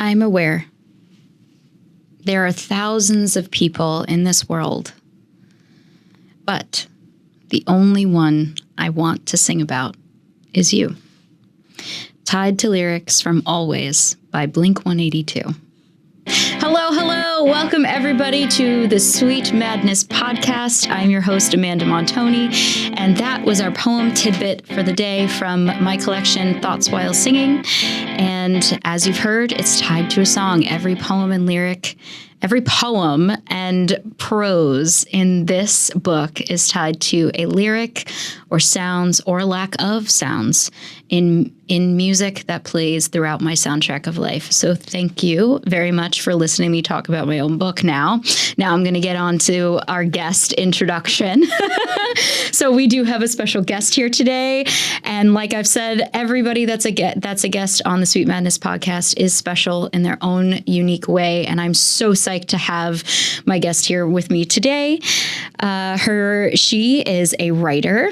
I'm aware there are thousands of people in this world, but the only one I want to sing about is you. Tied to lyrics from Always by Blink-182. Hello, hello. Welcome, everybody, to the Sweet Madness podcast. I'm your host, Amanda Montoni, and that was our poem tidbit for the day from my collection, Thoughts While Singing. And as you've heard, it's tied to a song. Every poem and prose in this book is tied to a lyric or sounds or lack of sounds in music that plays throughout my soundtrack of life. So thank you very much for listening to me talk about my own book now. Now I'm going to get on to our guest introduction. So we do have a special guest here today. And like I've said, everybody that's a guest on the Sweet Madness podcast is special in their own unique way. And I'm so psyched to have my guest here with me today. She is a writer,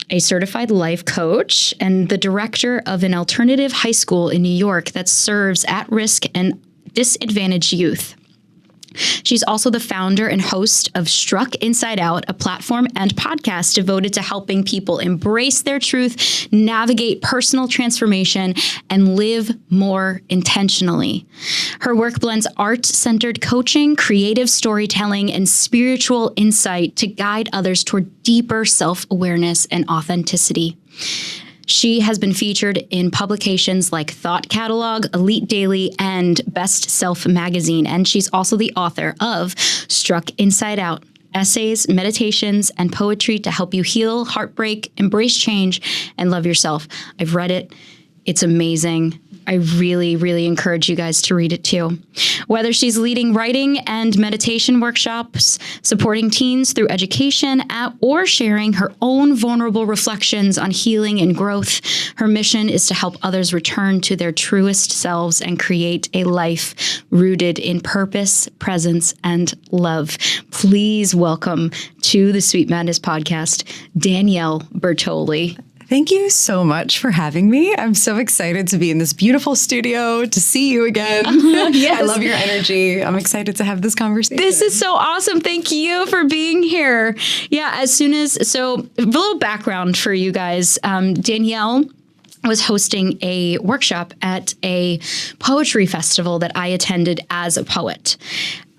a certified life coach, and the director of an alternative high school in New York that serves at-risk and disadvantaged youth. She's also the founder and host of Struck Inside Out, a platform and podcast devoted to helping people embrace their truth, navigate personal transformation, and live more intentionally. Her work blends art-centered coaching, creative storytelling, and spiritual insight to guide others toward deeper self-awareness and authenticity. She has been featured in publications like Thought Catalog, Elite Daily, and Best Self magazine, and she's also the author of Struck Inside Out, essays, meditations, and poetry to help you heal heartbreak, embrace change, and love yourself. I've read it. It's amazing. I really, really encourage you guys to read it too. Whether she's leading writing and meditation workshops, supporting teens through education, or sharing her own vulnerable reflections on healing and growth, her mission is to help others return to their truest selves and create a life rooted in purpose, presence, and love. Please welcome to the Sweet Madness podcast, Danielle Bertoli. Thank you so much for having me. I'm so excited to be in this beautiful studio, to see you again. Yes. I love your energy. I'm excited to have this conversation. This is so awesome. Thank you for being here. Yeah, so a little background for you guys. Danielle was hosting a workshop at a poetry festival that I attended as a poet.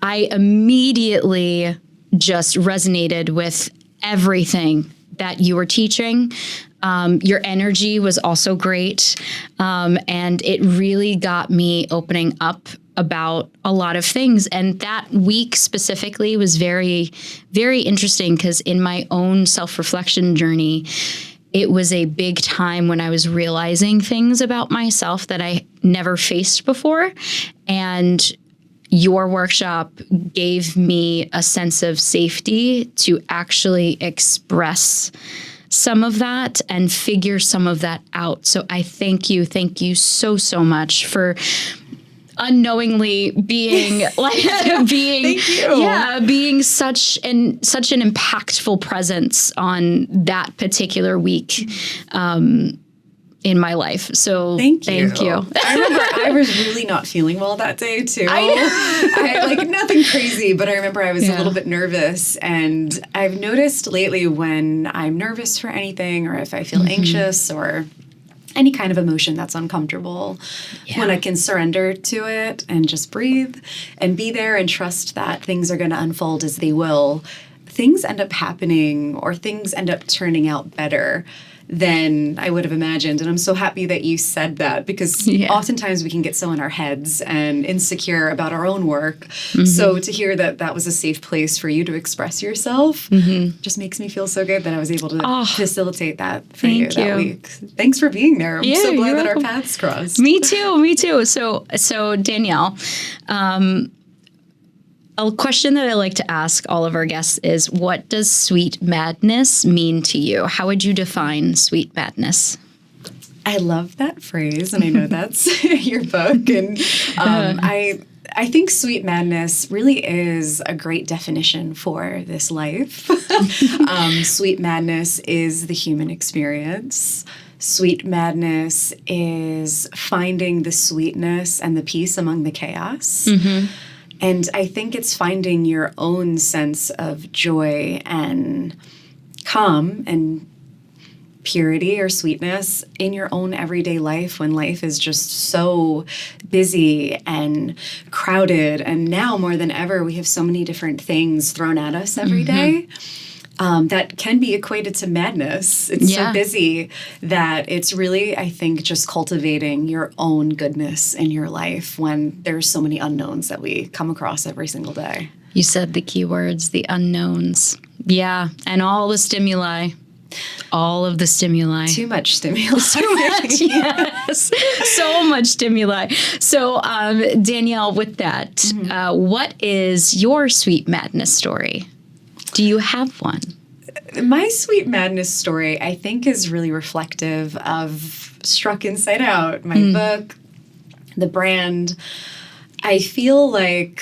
I immediately just resonated with everything that you were teaching. Your energy was also great. And it really got me opening up about a lot of things. And that week specifically was very, very interesting because in my own self-reflection journey, it was a big time when I was realizing things about myself that I never faced before. And your workshop gave me a sense of safety to actually express some of that and figure some of that out. So I thank you so much for unknowingly being being such an impactful presence on that particular week in my life. So thank you. I remember I was really not feeling well that day too. I nothing crazy, but I remember I was a little bit nervous, and I've noticed lately when I'm nervous for anything, or if I feel anxious or any kind of emotion that's uncomfortable, when I can surrender to it and just breathe and be there and trust that things are going to unfold as they will, things end up happening or things end up turning out better than I would have imagined. And I'm so happy that you said that, because oftentimes we can get so in our heads and insecure about our own work. So to hear that that was a safe place for you to express yourself just makes me feel so good that I was able to facilitate that for you that week. Thanks for being there. I'm so glad that our paths crossed. Me too. So Danielle, a question that I like to ask all of our guests is, what does sweet madness mean to you? How would you define sweet madness? I love that phrase, and I know that's your book. And I think sweet madness really is a great definition for this life. Sweet madness is the human experience. sweet madness is finding the sweetness and the peace among the chaos. And I think it's finding your own sense of joy and calm and purity or sweetness in your own everyday life when life is just so busy and crowded. And now more than ever, we have so many different things thrown at us every day. That can be equated to madness. It's so busy that it's really, I think, just cultivating your own goodness in your life when there's so many unknowns that we come across every single day. You said the key words, the unknowns. Yeah, and all the stimuli. All of the stimuli. Too much stimuli. Too much, yes. So much stimuli. So, Danielle, with that, what is your sweet madness story? Do you have one? My sweet madness story, I think, is really reflective of Struck Inside Out, my book, the brand. I feel like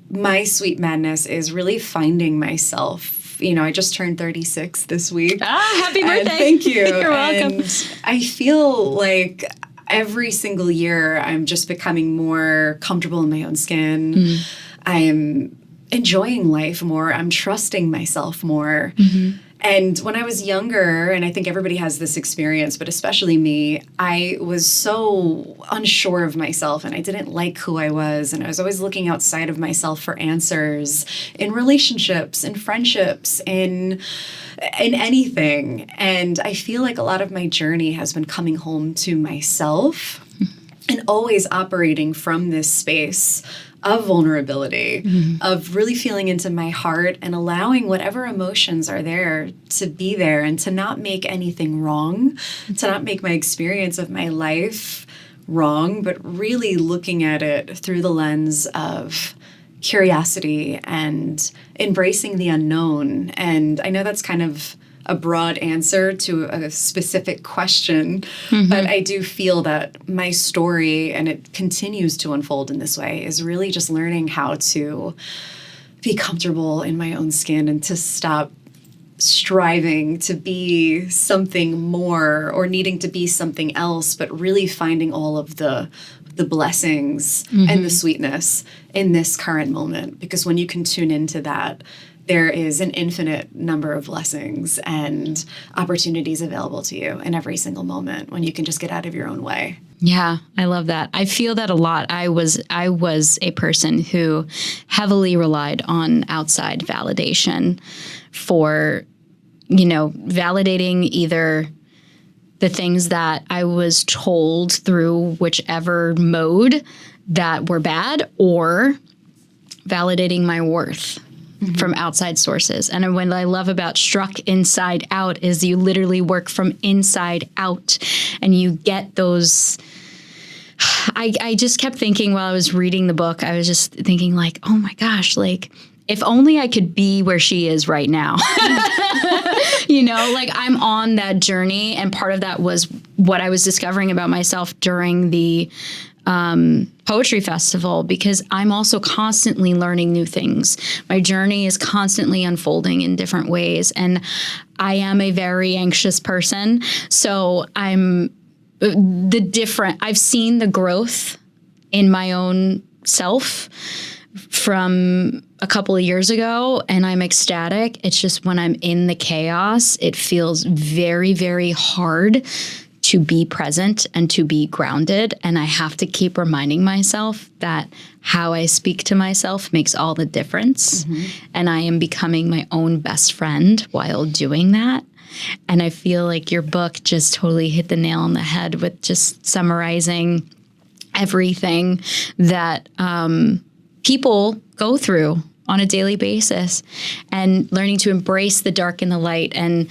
my sweet madness is really finding myself. You know, I just turned 36 this week. Happy birthday. Thank you. You're welcome. And I feel like every single year I'm just becoming more comfortable in my own skin. I'm enjoying life more. I'm trusting myself more. And when I was younger, and I think everybody has this experience, but especially me, I was so unsure of myself and I didn't like who I was. And I was always looking outside of myself for answers in relationships, in friendships, in anything. And I feel like a lot of my journey has been coming home to myself and always operating from this space of vulnerability, of really feeling into my heart and allowing whatever emotions are there to be there and to not make anything wrong, to not make my experience of my life wrong, but really looking at it through the lens of curiosity and embracing the unknown. And I know that's kind of a broad answer to a specific question, but I do feel that my story, and it continues to unfold in this way, is really just learning how to be comfortable in my own skin and to stop striving to be something more or needing to be something else, but really finding all of the blessings and the sweetness in this current moment. Because when you can tune into that, there is an infinite number of blessings and opportunities available to you in every single moment when you can just get out of your own way. Yeah, I love that. I feel that a lot. I was a person who heavily relied on outside validation for, validating either the things that I was told through whichever mode that were bad, or validating my worth from outside sources. And what I love about Struck Inside Out is you literally work from inside out and you get those. I just kept thinking while I was reading the book, I was just thinking like, oh my gosh, like if only I could be where she is right now. Like I'm on that journey. And part of that was what I was discovering about myself during the poetry festival, because I'm also constantly learning new things. My journey is constantly unfolding in different ways. And I am a very anxious person. So I've seen the growth in my own self from a couple of years ago, and I'm ecstatic. It's just when I'm in the chaos, it feels very, very hard to be present and to be grounded. And I have to keep reminding myself that how I speak to myself makes all the difference. And I am becoming my own best friend while doing that. And I feel like your book just totally hit the nail on the head with just summarizing everything that people go through on a daily basis, and learning to embrace the dark and the light, and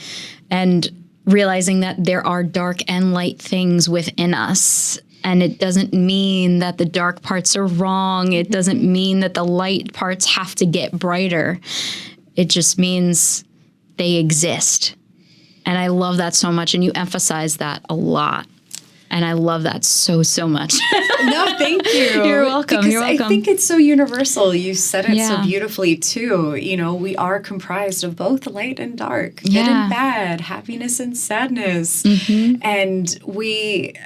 realizing that there are dark and light things within us. And it doesn't mean that the dark parts are wrong. It doesn't mean that the light parts have to get brighter. It just means they exist. And I love that so much. And you emphasize that a lot. And I love that so much. No, thank you. You're welcome. Because You're welcome. I think it's so universal. You said it so Yeah. beautifully, too. You know, we are comprised of both light and dark, good Yeah. and bad, happiness and sadness. Mm-hmm. And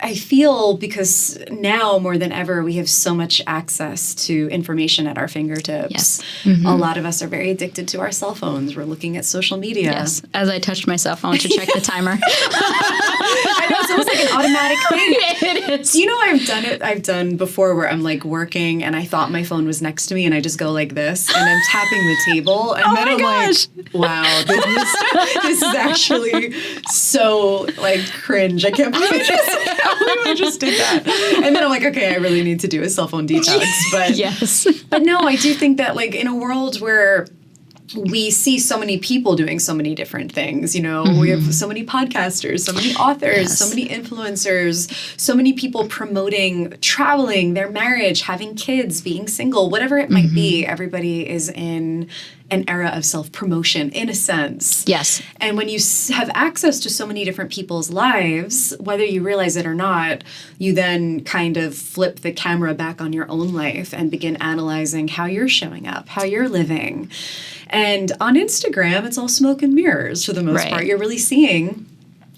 I feel because now more than ever, we have so much access to information at our fingertips. Yes. Mm-hmm. A lot of us are very addicted to our cell phones. We're looking at social media. Yes. As I touched my cell phone to check the timer. I know, it's almost like an automatic thing. It is. You know, I've done before where I'm like working and I thought my phone was next to me and I just go like this and I'm tapping the table and then I'm like, wow, this is actually so like cringe. I can't believe I just did that. And then I'm like, okay, I really need to do a cell phone detox. But Yes. But no, I do think that like in a world where we see so many people doing so many different things. You know, we have so many podcasters, so many authors, Yes. so many influencers, so many people promoting traveling, their marriage, having kids, being single, whatever it might be. Everybody is in an era of self-promotion in a sense. Yes. And when you have access to so many different people's lives, whether you realize it or not, you then kind of flip the camera back on your own life and begin analyzing how you're showing up, how you're living. And on Instagram, it's all smoke and mirrors for the most Right. part. You're really seeing,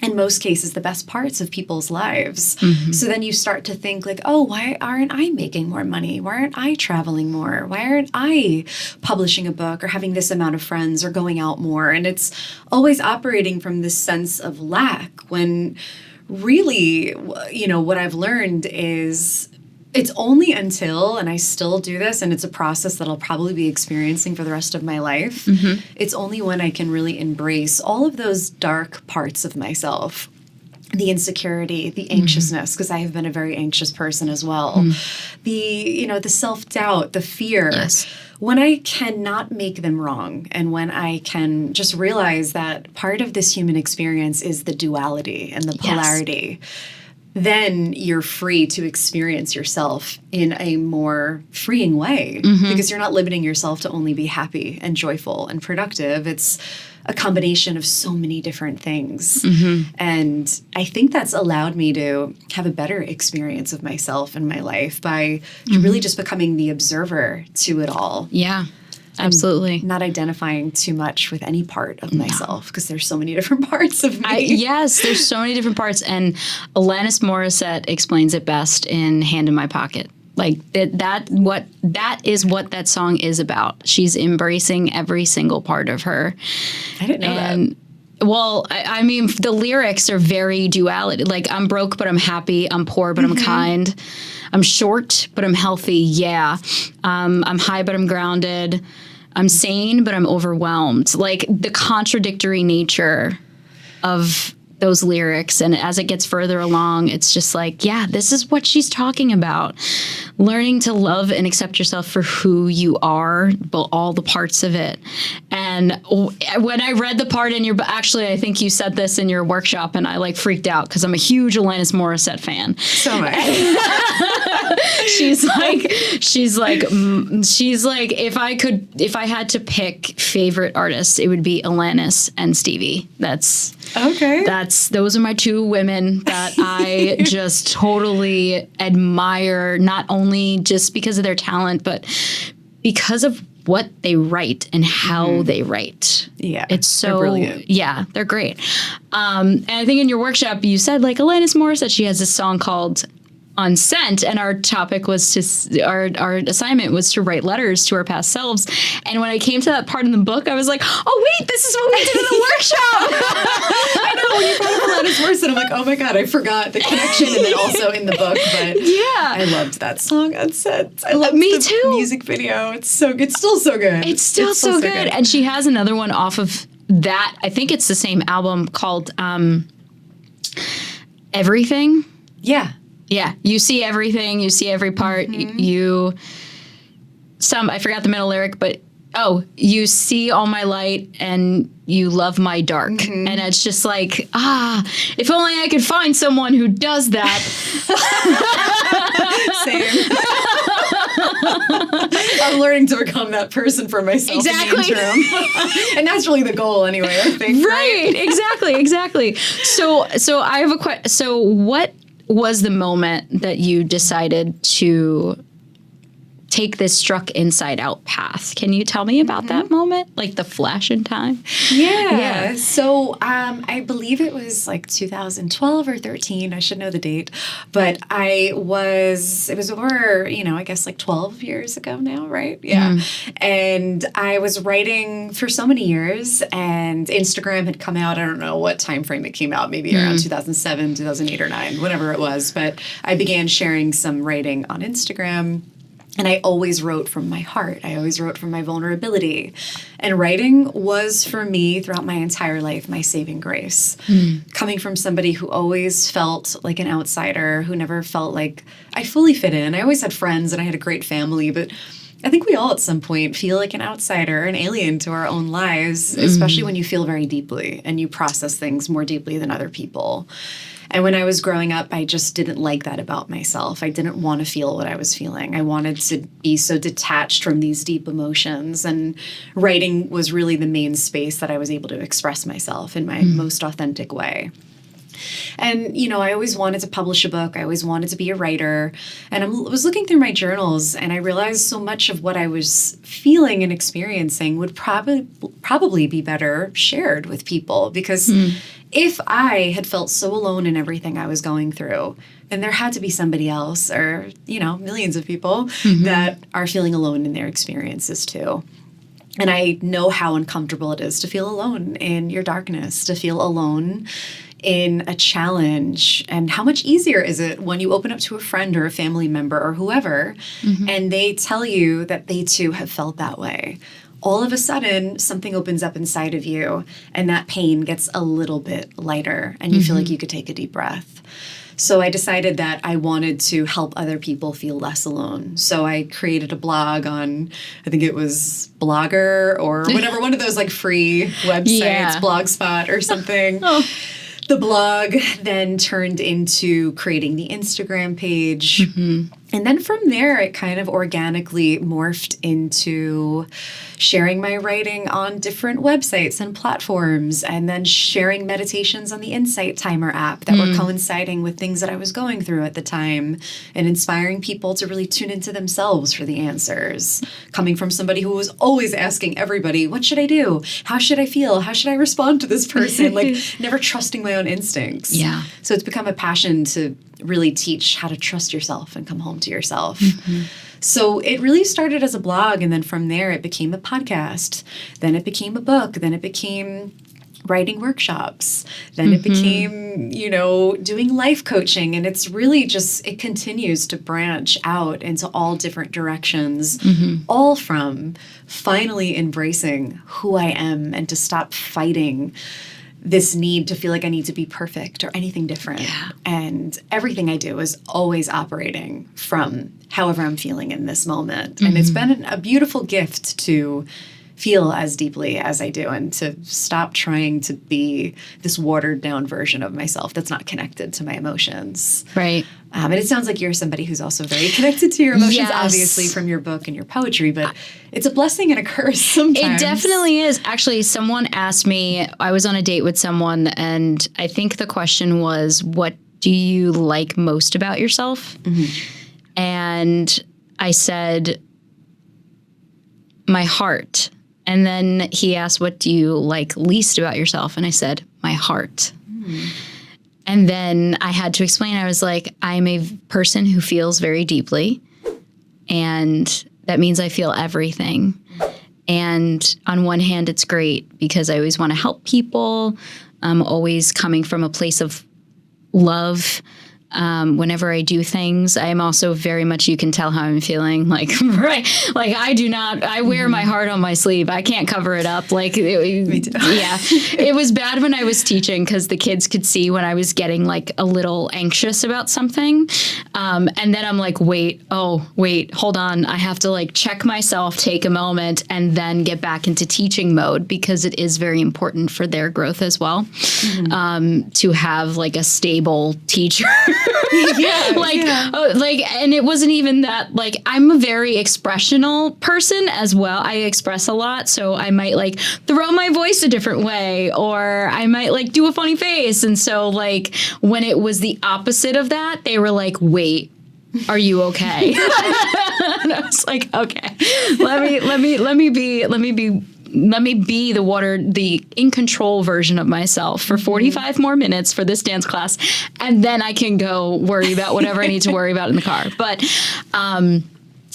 in most cases, the best parts of people's lives. So then you start to think like, oh, why aren't I making more money? Why aren't I traveling more? Why aren't I publishing a book or having this amount of friends or going out more? And it's always operating from this sense of lack when really, you know, what I've learned is it's only until, and I still do this, and it's a process that I'll probably be experiencing for the rest of my life. It's only when I can really embrace all of those dark parts of myself, the insecurity, the anxiousness, because I have been a very anxious person as well, the self-doubt, the fear. Yes. When I cannot make them wrong, and when I can just realize that part of this human experience is the duality and the polarity, then you're free to experience yourself in a more freeing way because you're not limiting yourself to only be happy and joyful and productive. It's a combination of so many different things. And I think that's allowed me to have a better experience of myself and my life by really just becoming the observer to it all. Yeah. Absolutely. Not identifying too much with any part of myself because there's so many different parts of me. Yes, there's so many different parts. And Alanis Morissette explains it best in Hand in My Pocket. Like that is what that song is about. She's embracing every single part of her. I didn't know that. Well, I mean, the lyrics are very duality. Like, I'm broke, but I'm happy. I'm poor, but I'm kind. I'm short, but I'm healthy. Yeah. I'm high, but I'm grounded. I'm sane, but I'm overwhelmed. Like, the contradictory nature of those lyrics. And as it gets further along, it's just like, yeah, this is what she's talking about. Learning to love and accept yourself for who you are, but all the parts of it. And when I read the part in your, actually, I think you said this in your workshop and I like freaked out because I'm a huge Alanis Morissette fan. So am I. She's like, if I had to pick favorite artists, it would be Alanis and Stevie. Those are my two women that I just totally admire, not only just because of their talent, but because of what they write and how they write. Yeah. It's so they're brilliant. Yeah, they're great. And I think in your workshop you said like Alanis Morissette, she has this song called Unsent, and our topic was our assignment was to write letters to our past selves. And when I came to that part in the book, I was like, oh wait, this is what we did in the workshop. I know, when you brought up Alanis Morissette, I'm like, oh my God, I forgot the connection, and then also in the book. But yeah, I loved that song Unsent. I loved Me the too. music video. It's so good. It's still so good. It's still so good. And she has another one off of that. I think it's the same album called Everything. Yeah. Yeah, you see everything. You see every part. I forgot the middle lyric, but you see all my light and you love my dark. And it's just like, if only I could find someone who does that. Same. I'm learning to become that person for myself Exactly. in the interim. And that's really the goal anyway, I think. Right. Exactly. So I have a question. So what was the moment that you decided to take this struck inside out path. Can you tell me about that moment? Like the flash in time? Yeah. So I believe it was like 2012 or 13. I should know the date. But it was over, I guess like 12 years ago now, right? Yeah. And I was writing for so many years, and Instagram had come out. I don't know what time frame it came out, maybe around 2007, 2008 or 9, whatever it was. But I began sharing some writing on Instagram. And I always wrote from my heart. I always wrote from my vulnerability. And writing was, for me, throughout my entire life, my saving grace. Coming from somebody who always felt like an outsider, who never felt like I fully fit in. I always had friends and I had a great family, but I think we all at some point feel like an outsider, an alien to our own lives, especially when you feel very deeply and you process things more deeply than other people. And when I was growing up, I just didn't like that about myself. I didn't want to feel what I was feeling. I wanted to be so detached from these deep emotions. And writing was really the main space that I was able to express myself in my most authentic way. And, I always wanted to publish a book. I always wanted to be a writer. And I was looking through my journals, and I realized so much of what I was feeling and experiencing would probably be better shared with people. Because if I had felt so alone in everything I was going through, then there had to be somebody else, or, millions of people that are feeling alone in their experiences too. And I know how uncomfortable it is to feel alone in your darkness, to feel alone in a challenge. And how much easier is it when you open up to a friend or a family member or whoever, and they tell you that they too have felt that way. All of a sudden, something opens up inside of you, and that pain gets a little bit lighter, and you feel like you could take a deep breath. So I decided that I wanted to help other people feel less alone. So I created a blog on, I think it was Blogger or whatever, one of those like free websites, Blogspot or something. The blog then turned into creating the Instagram page. And then from there, it kind of organically morphed into sharing my writing on different websites and platforms, and then sharing meditations on the Insight Timer app that were coinciding with things that I was going through at the time, and inspiring people to really tune into themselves for the answers. Coming from somebody who was always asking everybody, what should I do? How should I feel? How should I respond to this person? Like never trusting my own instincts. Yeah. So it's become a passion to really teach how to trust yourself and come home to yourself. So it really started as a blog, and then from there it became a podcast. Then it became a book. Then it became writing workshops. Then it became, doing life coaching. And it's really just, it continues to branch out into all different directions, all from finally embracing who I am and to stop fighting this need to feel like I need to be perfect or anything different. Yeah. And everything I do is always operating from however I'm feeling in this moment. And it's been a beautiful gift to feel as deeply as I do, and to stop trying to be this watered down version of myself that's not connected to my emotions. Right. And it sounds like you're somebody who's also very connected to your emotions, obviously, from your book and your poetry, but it's a blessing and a curse sometimes. It definitely is. Actually, someone asked me, I was on a date with someone, and I think the question was, what do you like most about yourself? And I said, my heart. And then he asked, what do you like least about yourself? And I said, my heart. And then I had to explain, I was like, I'm a person who feels very deeply. And that means I feel everything. And on one hand, it's great because I always want to help people. I'm always coming from a place of love. Whenever I do things, I'm also very much, you can tell how I'm feeling. Like, right. Like I wear my heart on my sleeve. I can't cover it up. Like, Me too. Yeah, it was bad when I was teaching because the kids could see when I was getting like a little anxious about something. And then I'm like, wait, hold on. I have to like check myself, take a moment, and then get back into teaching mode because it is very important for their growth as well. To have like a stable teacher. And it wasn't even that, like, I'm a very expressional person as well. I express a lot. So I might like throw my voice a different way, or I might like do a funny face. And so like when it was the opposite of that, they were like, wait, are you okay? And I was like, okay, let me be the in control version of myself for 45 more minutes for this dance class. And then I can go worry about whatever I need to worry about in the car. But on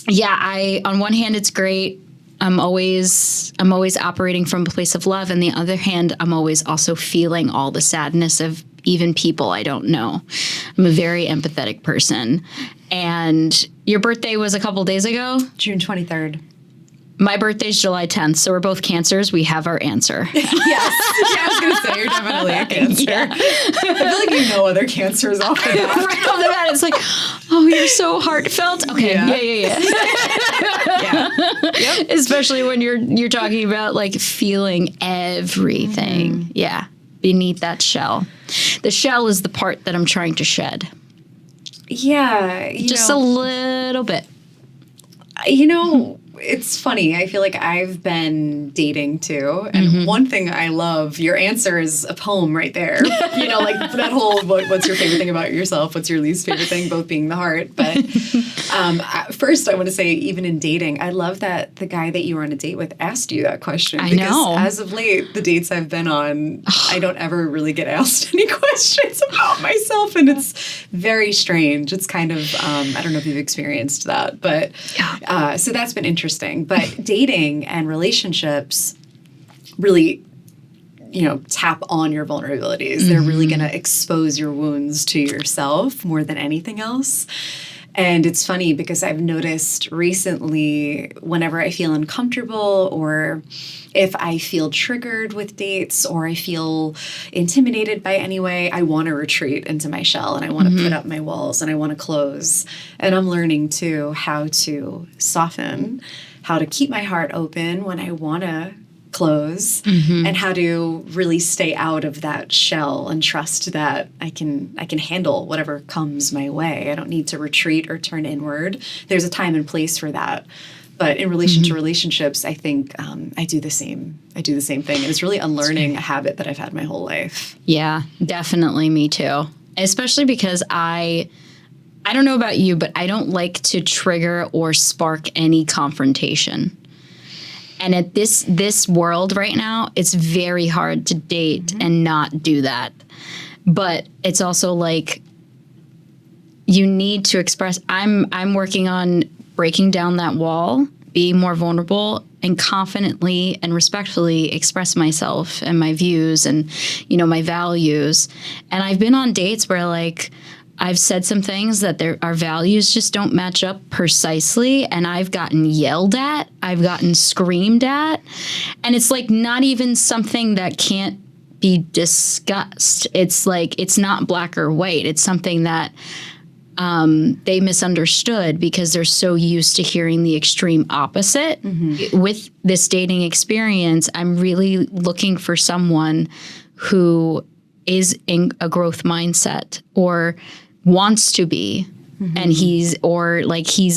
one hand, it's great. I'm always operating from a place of love. And the other hand, I'm always also feeling all the sadness of even people I don't know. I'm a very empathetic person. And your birthday was a couple days ago? June 23rd. My birthday's July 10th, so we're both Cancers. We have our answer. Yes. Yeah, I was going to say, you're definitely a Cancer. Yeah. I feel like you know other Cancers off the bat. Right off the bat, it's like, oh, you're so heartfelt. Okay, yeah. Yep. Especially when you're talking about, like, feeling everything. Mm-hmm. Yeah, beneath that shell. The shell is the part that I'm trying to shed. Yeah. Just a little bit. It's funny. I feel like I've been dating too. And one thing I love, your answer is a poem right there. Like that whole, what's your favorite thing about yourself? What's your least favorite thing? Both being the heart. But first I want to say, even in dating, I love that the guy that you were on a date with asked you that question. I know. As of late, the dates I've been on, I don't ever really get asked any questions about myself. And it's very strange. It's kind of, I don't know if you've experienced that. But so that's been interesting. But dating and relationships really, tap on your vulnerabilities. Mm-hmm. They're really going to expose your wounds to yourself more than anything else. And it's funny because I've noticed recently, whenever I feel uncomfortable, or if I feel triggered with dates, or I feel intimidated by any way, I want to retreat into my shell, and I want to put up my walls, and I want to close. And I'm learning too how to soften, how to keep my heart open when I want to close, and how to really stay out of that shell and trust that I can handle whatever comes my way. I don't need to retreat or turn inward. There's a time and place for that. But in relation to relationships, I think I do the same. I do the same thing. And it's really unlearning a habit that I've had my whole life. Yeah, definitely me too. Especially because I don't know about you, but I don't like to trigger or spark any confrontation. And at this world right now, it's very hard to date and not do that. But it's also like you need to express. I'm working on breaking down that wall, being more vulnerable, and confidently and respectfully express myself and my views and, my values. And I've been on dates where, like, I've said some things that our values just don't match up precisely, and I've gotten yelled at, I've gotten screamed at, and it's like not even something that can't be discussed. It's like, it's not black or white. It's something that they misunderstood because they're so used to hearing the extreme opposite. With this dating experience, I'm really looking for someone who is in a growth mindset or wants to be, and he's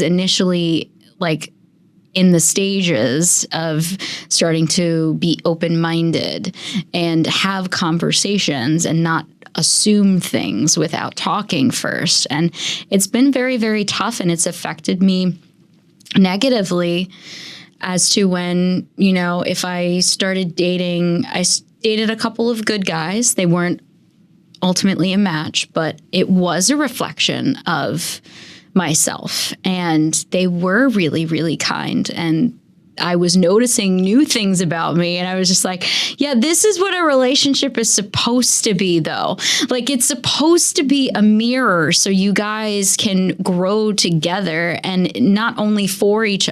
initially like in the stages of starting to be open-minded and have conversations and not assume things without talking first. And it's been very, very tough, and it's affected me negatively as to when, if I started dating, I dated a couple of good guys. They weren't ultimately a match, but it was a reflection of myself, and they were really, really kind, and I was noticing new things about me, and I was just like, yeah, this is what a relationship is supposed to be, though. Like, it's supposed to be a mirror so you guys can grow together, and not only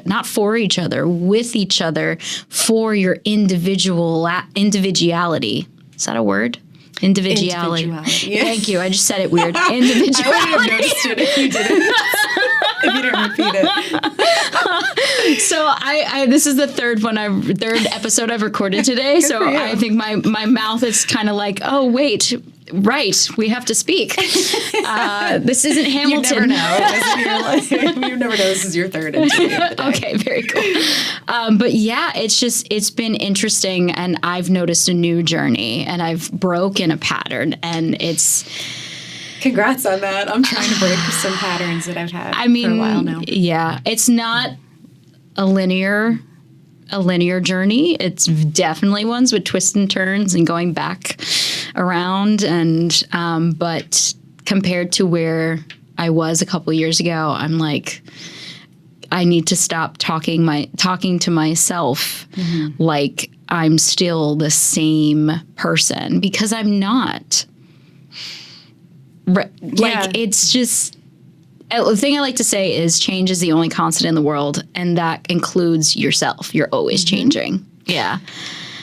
not for each other, with each other, for your individuality. Is that a word? Individuality. Yes. Thank you. I just said it weird. Individuality. I would have noticed it if you didn't. If you didn't repeat it. So this is the third episode I've recorded today. So I think my mouth is kind of like, oh wait, Right. We have to speak. This isn't Hamilton. You never know. This is your third interview of the day. Okay, very cool. But yeah, it's been interesting, and I've noticed a new journey, and I've broken a pattern, and it's... Congrats on that. I'm trying to break some patterns that I've had for a while now. Yeah, it's not a linear journey. It's definitely ones with twists and turns and going back around, and but compared to where I was a couple years ago, I'm like, I need to stop talking to myself like I'm still the same person, because I'm not. It's just, the thing I like to say is change is the only constant in the world, and that includes yourself. You're always changing. Yeah.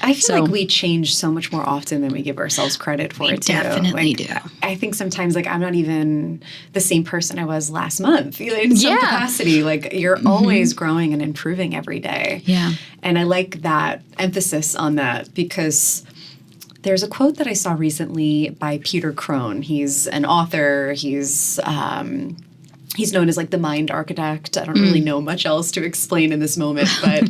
I feel like we change so much more often than we give ourselves credit for it, too. Definitely do. I think sometimes, I'm not even the same person I was last month. In some capacity, you're always growing and improving every day. Yeah. And I like that emphasis on that, because there's a quote that I saw recently by Peter Crone. He's an author. He's known as the mind architect. I don't really know much else to explain in this moment, but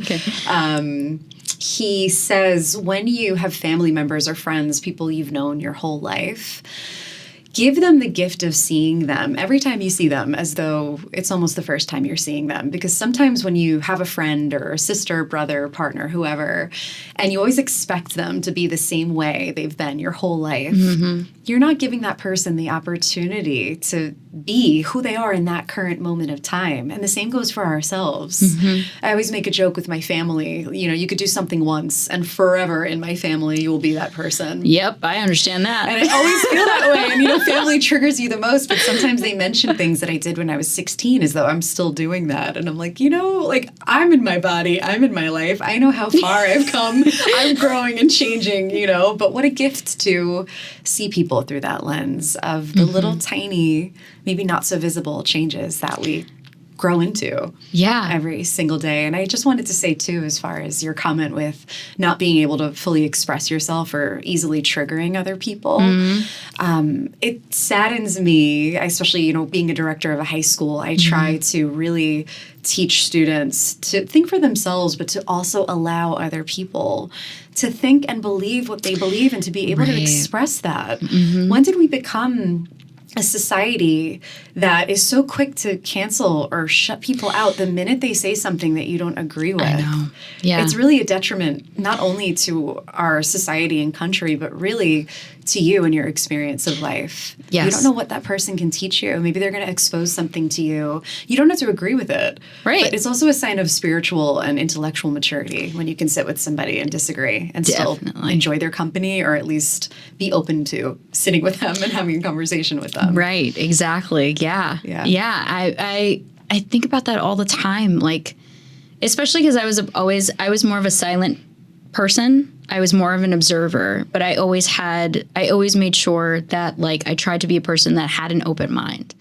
he says, when you have family members or friends, people you've known your whole life, give them the gift of seeing them every time you see them as though it's almost the first time you're seeing them. Because sometimes when you have a friend or a sister, brother, partner, whoever, and you always expect them to be the same way they've been your whole life, you're not giving that person the opportunity to be who they are in that current moment of time. And the same goes for ourselves. I always make a joke with my family. You could do something once, and forever in my family, you will be that person. Yep, I understand that. And I always feel that way. And, family triggers you the most, but sometimes they mention things that I did when I was 16 as though I'm still doing that. And I'm like, I'm in my body. I'm in my life. I know how far I've come. I'm growing and changing, but what a gift to see people through that lens of the little tiny, maybe not so visible changes that we grow into every single day. And I just wanted to say, too, as far as your comment with not being able to fully express yourself or easily triggering other people, it saddens me, especially, being a director of a high school. I try to really teach students to think for themselves, but to also allow other people to think and believe what they believe and to be able to express that. When did we become a society that is so quick to cancel or shut people out the minute they say something that you don't agree with? I know. Yeah. It's really a detriment, not only to our society and country, but really to you and your experience of life. Yes. You don't know what that person can teach you. Maybe they're going to expose something to you. You don't have to agree with it. Right. But it's also a sign of spiritual and intellectual maturity when you can sit with somebody and disagree and still enjoy their company, or at least be open to sitting with them and having a conversation with them. Right. Exactly. Yeah. I think about that all the time. Especially because I was more of a silent person. I was more of an observer, but I always made sure that I tried to be a person that had an open mind,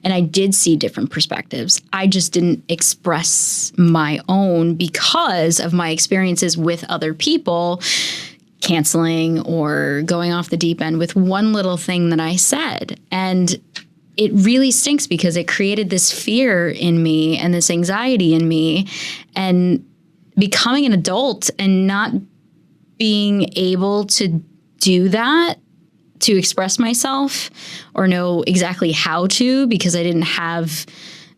and I did see different perspectives. I just didn't express my own because of my experiences with other people canceling or going off the deep end with one little thing that I said. And it really stinks because it created this fear in me and this anxiety in me, and becoming an adult and not being able to do that, to express myself or know exactly how to, because I didn't have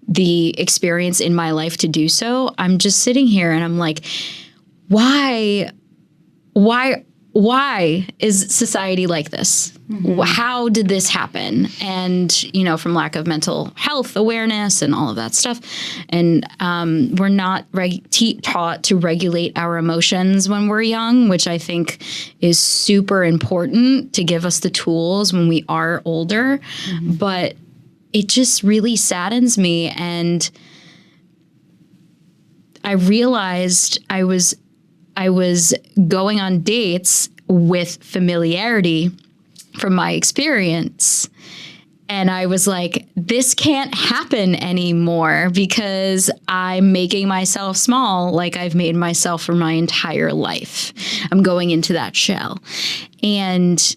the experience in my life to do so. I'm just sitting here and I'm like, why is society like this? How did this happen? And, from lack of mental health awareness and all of that stuff. And we're not taught to regulate our emotions when we're young, which I think is super important to give us the tools when we are older. But it just really saddens me. And I realized I was going on dates with familiarity from my experience. And I was like, this can't happen anymore because I'm making myself small like I've made myself for my entire life. I'm going into that shell. And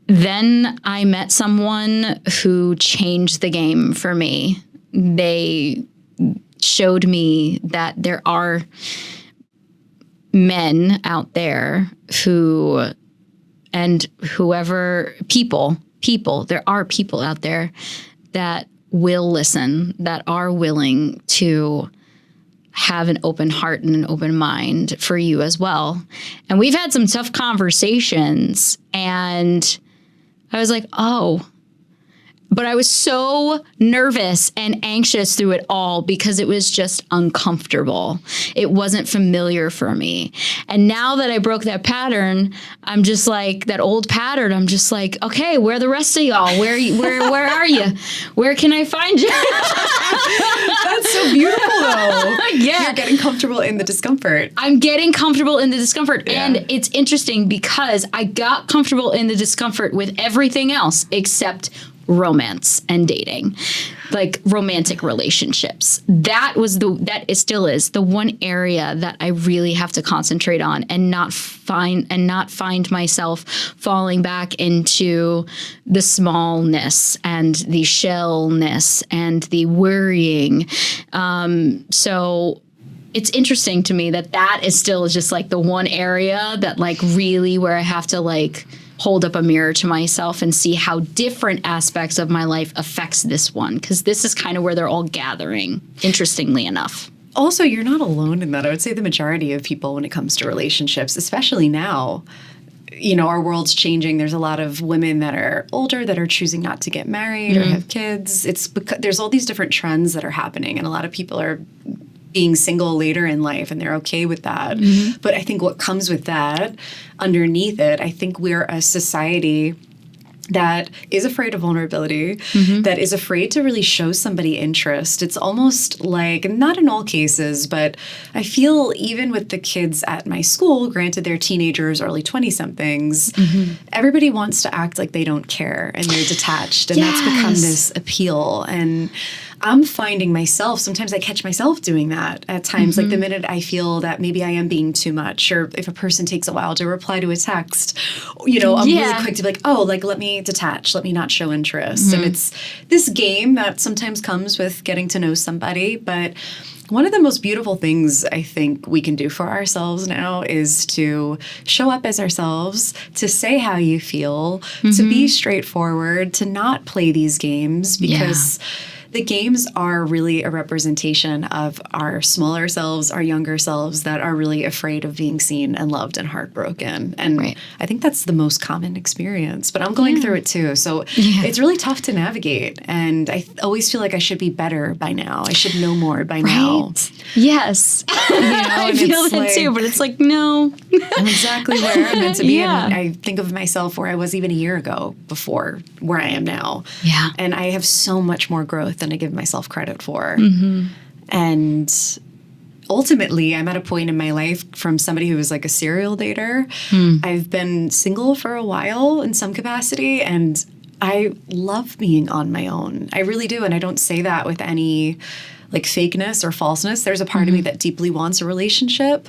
then I met someone who changed the game for me. They showed me that there are men out there who, and whoever, people, there are people out there that will listen, that are willing to have an open heart and an open mind for you as well. And we've had some tough conversations, and I was like, oh, but I was so nervous and anxious through it all because it was just uncomfortable. It wasn't familiar for me. And now that I broke that pattern, I'm just like, that old pattern, I'm just like, okay, where are the rest of y'all? Where are you? Where can I find you? That's so beautiful, though. Yeah. You're getting comfortable in the discomfort. I'm getting comfortable in the discomfort. Yeah. And it's interesting because I got comfortable in the discomfort with everything else except romance and dating, like romantic relationships. That still is the one area that I really have to concentrate on and not find myself falling back into the smallness and the shellness and the worrying. So it's interesting to me that is still just like the one area that like really where I have to like hold up a mirror to myself and see how different aspects of my life affects this one, because this is kind of where they're all gathering, interestingly enough. Also, you're not alone in that. I would say the majority of people when it comes to relationships, especially now, you know, our world's changing. There's a lot of women that are older that are choosing not to get married or have kids. It's because there's all these different trends that are happening, and a lot of people are being single later in life, and they're okay with that. But I think what comes with that, underneath it, I think we're a society that is afraid of vulnerability, that is afraid to really show somebody interest. It's almost like, not in all cases, but I feel even with the kids at my school, granted they're teenagers, early 20-somethings, everybody wants to act like they don't care and they're detached. And that's become this appeal. And I'm finding myself, sometimes I catch myself doing that at times. Like the minute I feel that maybe I am being too much, or if a person takes a while to reply to a text, you know, I'm really quick to be like, oh, like, let me detach, let me not show interest. And it's this game that sometimes comes with getting to know somebody. But one of the most beautiful things I think we can do for ourselves now is to show up as ourselves, to say how you feel, to be straightforward, to not play these games, because the games are really a representation of our smaller selves, our younger selves that are really afraid of being seen and loved and heartbroken. And I think that's the most common experience. But I'm going through it too. So it's really tough to navigate. And I always feel like I should be better by now. I should know more by now. Yes. You know, I feel that too, but it's like, no. I'm exactly where I'm meant to be. And I think of myself where I was even a year ago before where I am now. Yeah. And I have so much more growth than I give myself credit for. And ultimately, I'm at a point in my life from somebody who was like a serial dater. I've been single for a while in some capacity, and I love being on my own. I really do. And I don't say that with any like fakeness or falseness. There's a part of me that deeply wants a relationship.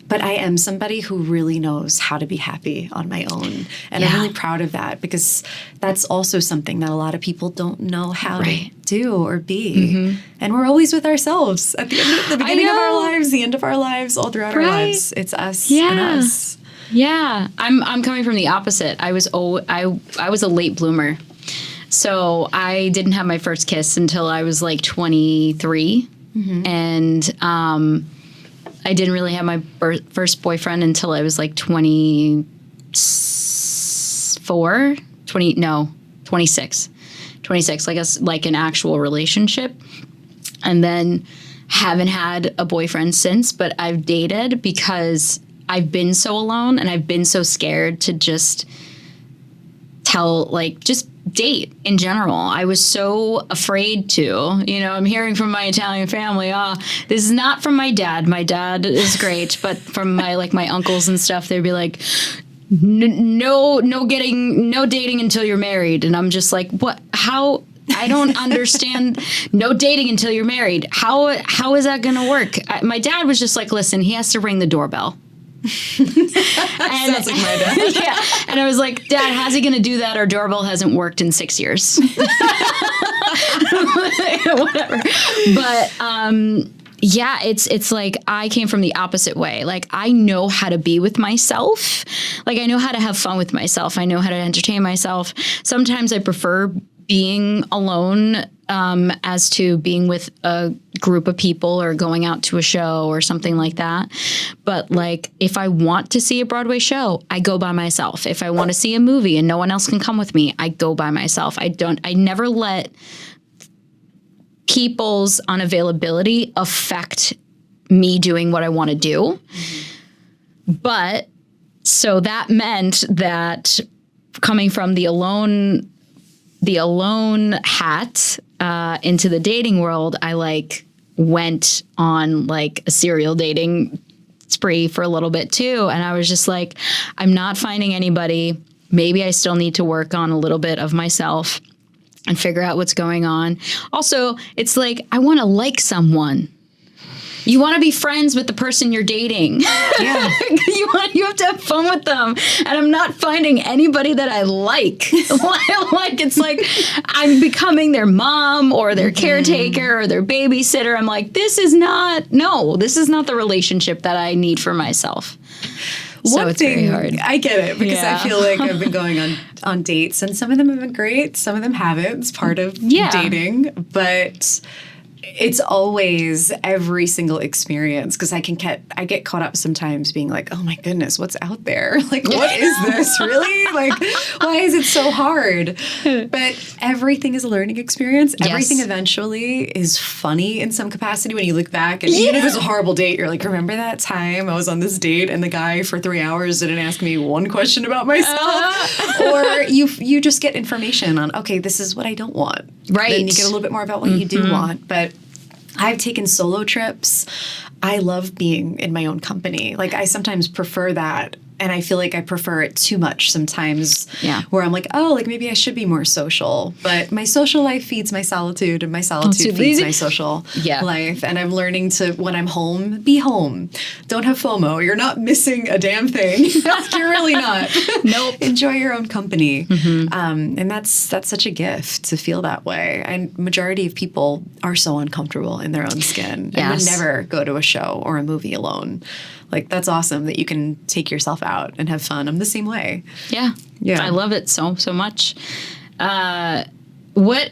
But I am somebody who really knows how to be happy on my own. And I'm really proud of that, because that's also something that a lot of people don't know how to do or be. And we're always with ourselves at the end of the beginning of our lives, the end of our lives, all throughout our lives. It's us and us. Yeah. I'm coming from the opposite. I was a late bloomer. So I didn't have my first kiss until I was like 23. And I didn't really have my first boyfriend until I was like 26. 26, like an actual relationship. And then haven't had a boyfriend since, but I've dated because I've been so alone and I've been so scared to just date in general. I was so afraid to, you know, I'm hearing from my Italian family, this is not from my dad. My dad is great, but from my uncles and stuff, they'd be like, no dating until you're married. And I'm just like, what, how, I don't understand. No dating until you're married. How is that going to work? My dad was just like, listen, he has to ring the doorbell. Sounds like my dad. Yeah. And I was like, Dad, how's he going to do that? Our doorbell hasn't worked in 6 years. Whatever. But, yeah, it's like I came from the opposite way. Like, I know how to be with myself. Like, I know how to have fun with myself. I know how to entertain myself. Sometimes I prefer being alone as to being with a group of people or going out to a show or something like that. But like, if I want to see a Broadway show, I go by myself. If I want to see a movie and no one else can come with me, I go by myself. I never let people's unavailability affect me doing what I want to do. But so that meant that coming from the alone hat into the dating world, I like went on like a serial dating spree for a little bit too. And I was just like, I'm not finding anybody. Maybe I still need to work on a little bit of myself and figure out what's going on. Also, it's like, I want to like someone. You want to be friends with the person you're dating. Yeah. You have to have fun with them. And I'm not finding anybody that I like. Like, it's like I'm becoming their mom or their caretaker or their babysitter. I'm like, this is not the relationship that I need for myself. So it's very hard. I get it because I feel like I've been going on dates and some of them have been great. Some of them haven't. It's part of dating. But it's always every single experience because I get caught up sometimes being like, oh my goodness, what's out there? Like, what is this really? Like, why is it so hard? But everything is a learning experience. Yes. Everything eventually is funny in some capacity when you look back. And even if it was a horrible date, you're like, remember that time I was on this date and the guy for 3 hours didn't ask me one question about myself? Or you just get information on, okay, this is what I don't want. Right. Then you get a little bit more about what you do want. But I've taken solo trips. I love being in my own company. Like, I sometimes prefer that. And I feel like I prefer it too much sometimes where I'm like, oh, like maybe I should be more social. But my social life feeds my solitude and my solitude feeds my social life. And I'm learning to, when I'm home, be home. Don't have FOMO. You're not missing a damn thing. You're really not. Nope. Enjoy your own company. And that's such a gift to feel that way. And majority of people are so uncomfortable in their own skin and would never go to a show or a movie alone. Like, that's awesome that you can take yourself out and have fun. I'm the same way. Yeah. I love it so much. I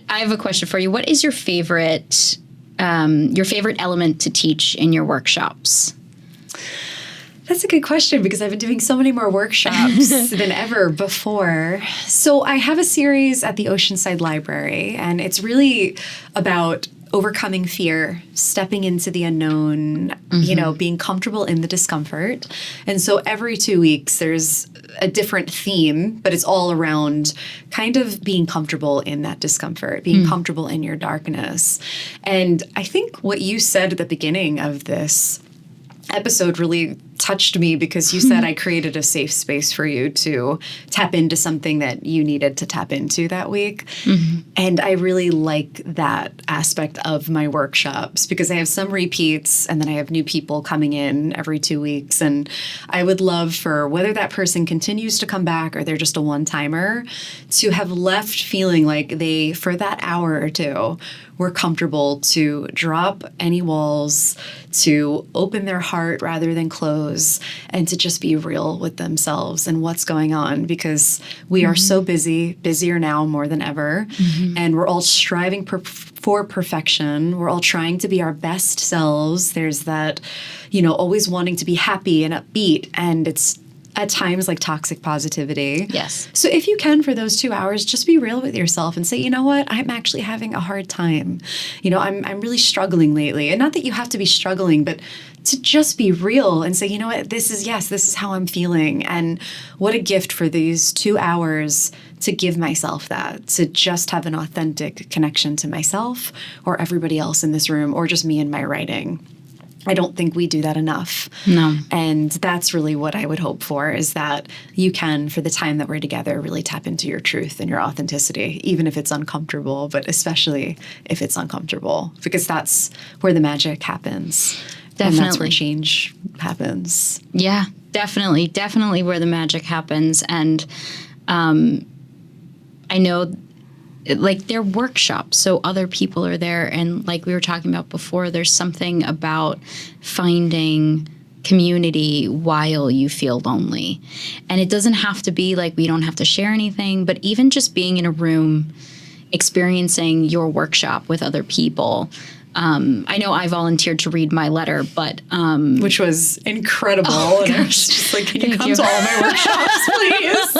have a question for you. What is your favorite element to teach in your workshops? That's a good question because I've been doing so many more workshops than ever before. So I have a series at the Oceanside Library, and it's really about overcoming fear, stepping into the unknown, being comfortable in the discomfort. And so every 2 weeks, there's a different theme, but it's all around kind of being comfortable in that discomfort, being comfortable in your darkness. And I think what you said at the beginning of this episode really touched me because you said I created a safe space for you to tap into something that you needed to tap into that week. And I really like that aspect of my workshops because I have some repeats and then I have new people coming in every 2 weeks. And I would love for whether that person continues to come back or they're just a one-timer to have left feeling like they, for that hour or two, were comfortable to drop any walls, to open their heart rather than close, and to just be real with themselves and what's going on because we are so busy, busier now more than ever, and we're all striving for perfection. We're all trying to be our best selves. There's that, always wanting to be happy and upbeat, and it's at times like toxic positivity. Yes. So if you can for those 2 hours, just be real with yourself and say, you know what, I'm actually having a hard time. I'm really struggling lately. And not that you have to be struggling, but to just be real and say, you know what, this is how I'm feeling. And what a gift for these 2 hours to give myself that, to just have an authentic connection to myself or everybody else in this room or just me and my writing. I don't think we do that enough. No. And that's really what I would hope for is that you can, for the time that we're together, really tap into your truth and your authenticity, even if it's uncomfortable, but especially if it's uncomfortable, because that's where the magic happens. Definitely. And that's where change happens. Yeah. Definitely where the magic happens. And I know, like, they're workshops, so other people are there. And like we were talking about before, there's something about finding community while you feel lonely. And it doesn't have to be like we don't have to share anything, but even just being in a room, experiencing your workshop with other people. I know I volunteered to read my letter, but which was incredible. And I was just like, can you come to all my workshops, please?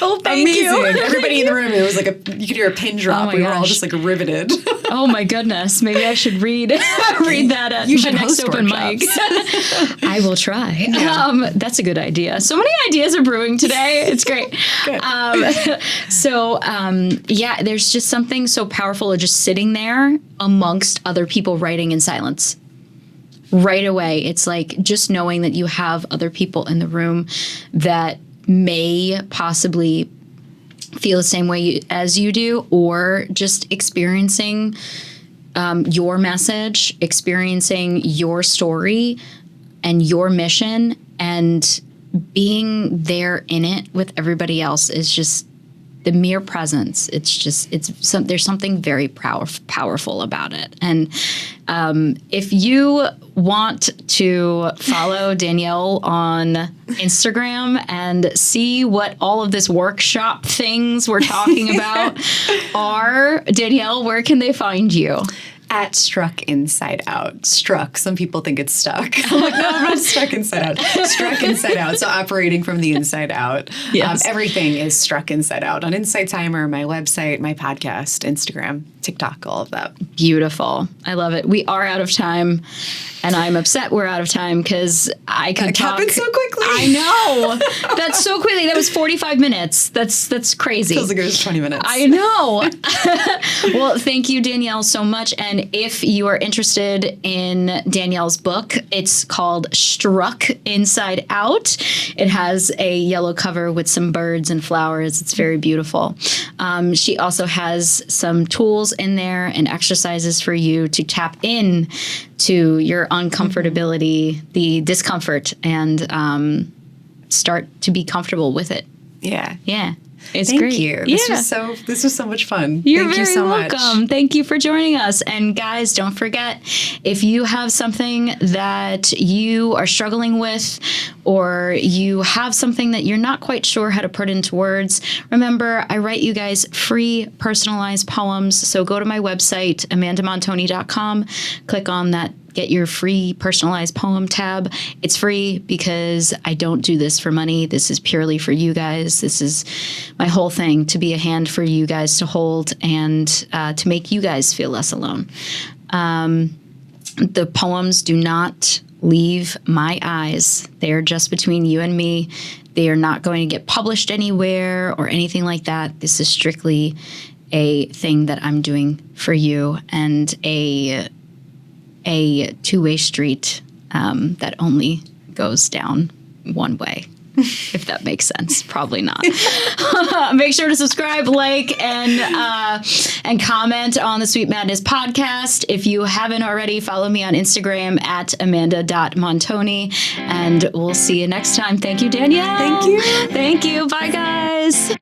Oh, thank you. Everybody in the room, it was like you could hear a pin drop. We were all just like riveted. Oh my goodness. Maybe I should read that at my next open mic. I will try. Yeah. That's a good idea. So many ideas are brewing today. It's great. Yeah, there's just something so powerful of just sitting there amongst other people writing in silence. Right away, it's like just knowing that you have other people in the room that may possibly feel the same way as you do, or just experiencing your message, experiencing your story and your mission, and being there in it with everybody else is just the mere presence. There's something very powerful about it. And if you want to follow Danielle on Instagram and see what all of this workshop things we're talking about are, Danielle, where can they find you? At Struck Inside Out. Struck. Some people think it's stuck. I'm like, no, I'm not stuck inside out. Struck Inside Out. So operating from the inside out. Yes. Everything is struck inside out. On Insight Timer, my website, my podcast, Instagram, TikTok, all of that. Beautiful. I love it. We are out of time. And I'm upset we're out of time because I could talk. It happened so quickly. I know. That's so quickly. That was 45 minutes. That's crazy. Feels like it was 20 minutes. I know. Well, thank you, Danielle, so much. And if you are interested in Danielle's book, it's called Struck Inside Out. It has a yellow cover with some birds and flowers. It's very beautiful. She also has some tools in there and exercises for you to tap in to your uncomfortability, the discomfort, and start to be comfortable with it. Yeah. Yeah. It's Thank great. you. This was so much fun. You're Thank very you so welcome. much. Thank you for joining us. And guys, don't forget, if you have something that you are struggling with, or you have something that you're not quite sure how to put into words, remember, I write you guys free personalized poems. So go to my website, amandamontoni.com, click on that Get Your Free Personalized Poem tab. It's free because I don't do this for money. This is purely for you guys. This is my whole thing, to be a hand for you guys to hold and to make you guys feel less alone. The poems do not leave my eyes. They are just between you and me. They are not going to get published anywhere or anything like that. This is strictly a thing that I'm doing for you, and a two-way street that only goes down one way, if that makes sense. Probably not. Make sure to subscribe, like, and comment on the Sweet Madness podcast. If you haven't already, follow me on Instagram at amanda.montoni, and we'll see you next time. Thank you, Danielle. Thank you. Thank you. Bye, guys.